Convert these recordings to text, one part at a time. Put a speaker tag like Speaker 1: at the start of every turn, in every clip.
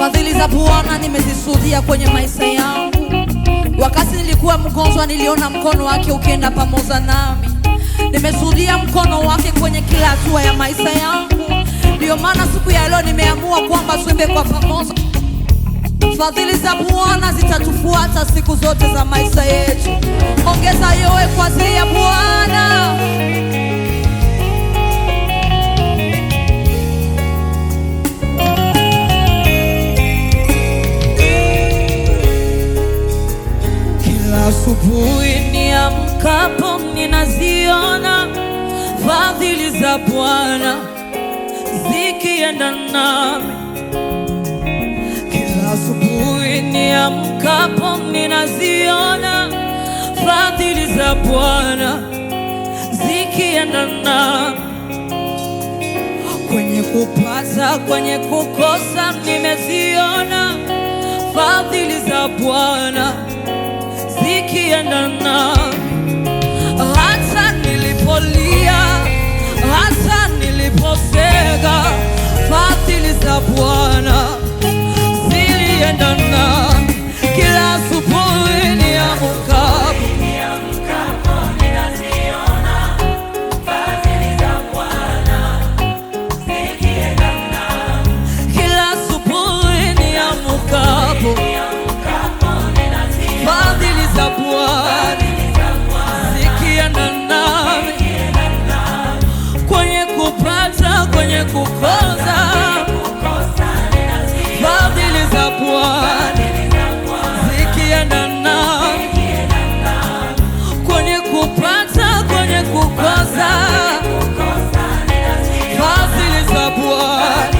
Speaker 1: Fadhili za Bwana nimezishuhudia kwenye maisha yangu. Wakati nilikuwa mgonjwa, niliona mkono wake ukienda pamoja nami. Nimeshuhudia mkono wake kwenye kila hatua ya maisha yangu. Ndio maana siku ya leo nimeamua kwamba tuimbe kwa pamoja. Fadhili za Bwana zitatufuata siku zote za maisha yetu. Ongeza yowe kwa ajili ya Bwana. Asubuhi niamkapo ninaziona fadhili za Bwana zikienda nami. Kila asubuhi niamkapo ninaziona fadhili za Bwana zikienda nami. Kwenye kupata, kwenye kukosa, nimeziona fadhili za Bwana zikienda nami. Hata nilipolia, hata niliposega, fadhili za Bwana zilienda nami. Kila asubuhi niamkapo ninaziona fadhili za Bwana zikienda nami. Kila asubuhi niamkapo fadhili za Bwana zikienda nami. Kwenye kupata, kwenye kukosa, fadhili za Bwana zikienda nami. Kwenye kupata, kwenye kukosa, fadhili za Bwana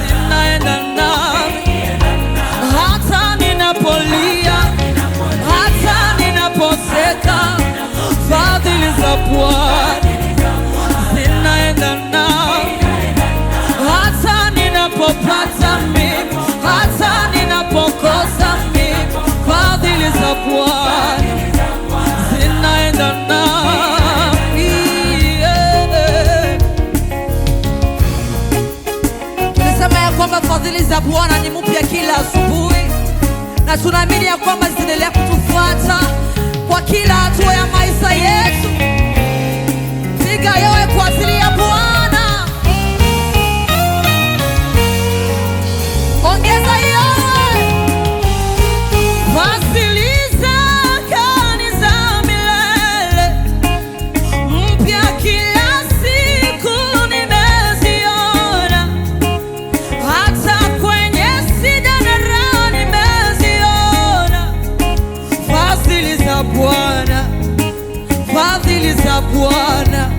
Speaker 1: zinaenda nami. Hata ninapolia, fadhili za Bwana zinaenda nami. Hata ninapopata mimi, hata ninapokosa mimi, fadhili za Bwana zinaenda nami. Tulisema ya kwamba fadhili za Bwana ni mpya kila asubuhi, na tunaamini ya kwamba zinaendelea kutufuata kwa kila hatua ya maisha yetu. Piga yowe kwa ajili ya Bwana. Ongeza yowe. Fadhili zake ni za milele, mpya kila siku nimeziona. Hata kwenye shida na raha nimeziona fadhili za Bwana, fadhili za Bwana,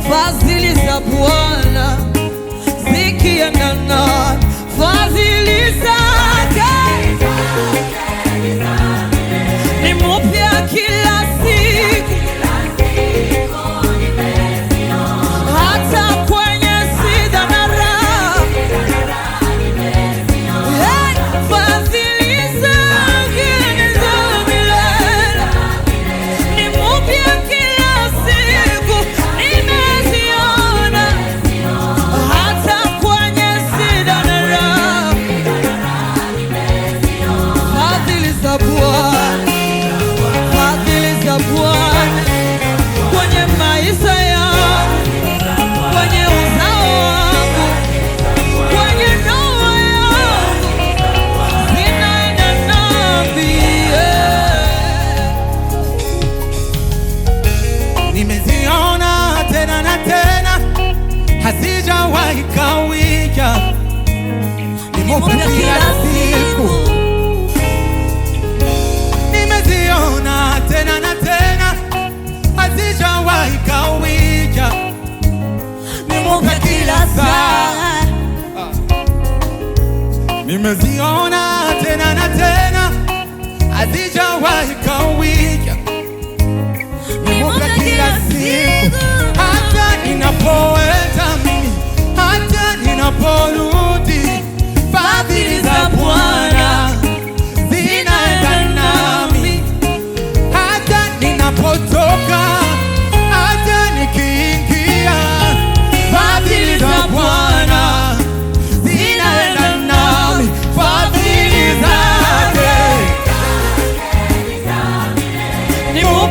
Speaker 1: fadhili za Bwana zikienda nami. Fadhili zake ni mpya kila siku, hata kwenye shida na raha. Fadhili zake ni za milele, ni mpya kila siku nimeziona. Hata kwenye shida na raha, fadhili za Bwana, fadhili za Bwana kwenye maisha yangu, kwenye uzao wangu, kwenye ndoa yangu zinaenda nami.
Speaker 2: Nimeziona tena na tena, hazijawahi kawia, ni mpya kila siku. Nimeziona tena na tena, hazijawahi kawia, ni mpya kila saa. Nimeziona tena na tena, hazijawahi kawia, ni mpya kila siku. Hata ninapoenda mimi, hata ninaporudi, fadhili za Bwana zinaenda nami. Hata ninapotoka, hata nikiingia, fadhili za Bwana zinaenda nami.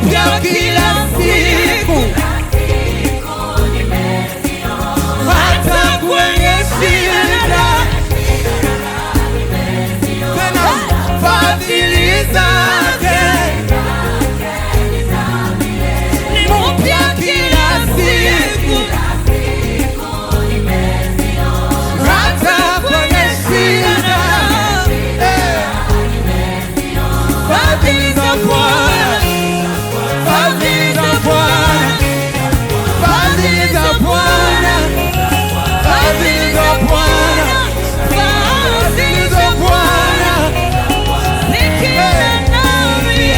Speaker 2: mpya kila siku, hata kwenye shida. Tena fadhili zake ni mpya kila siku, hata kwenye shida. Fadhili za Bwana, fadhili za Bwana, fadhili za Bwana, fadhili za Bwana, fadhili za Bwana.
Speaker 1: Nikiwa nami,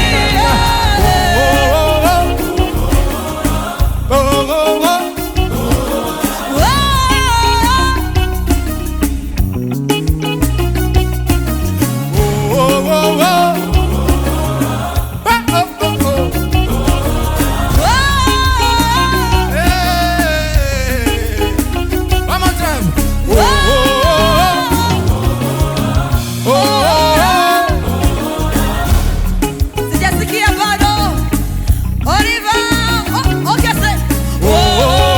Speaker 1: sijasikia bado. Oliver, okay, say.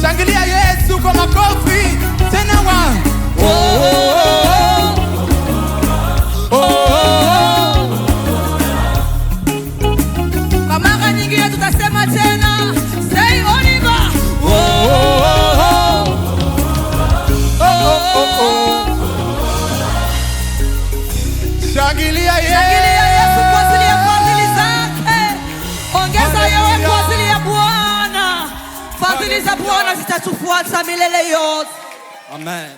Speaker 2: Shangilia Yesu kwa makofi tena wa.
Speaker 1: Kwa mara nyingine tutasema tena. Say Oliver.
Speaker 2: Shangilia
Speaker 1: Shangilia Yesu kwa ajili ya fadhili zake. Ongeza yowe kwa ajili ya Bwana. Fadhili za Bwana zitatufuata milele yote.
Speaker 2: Amen.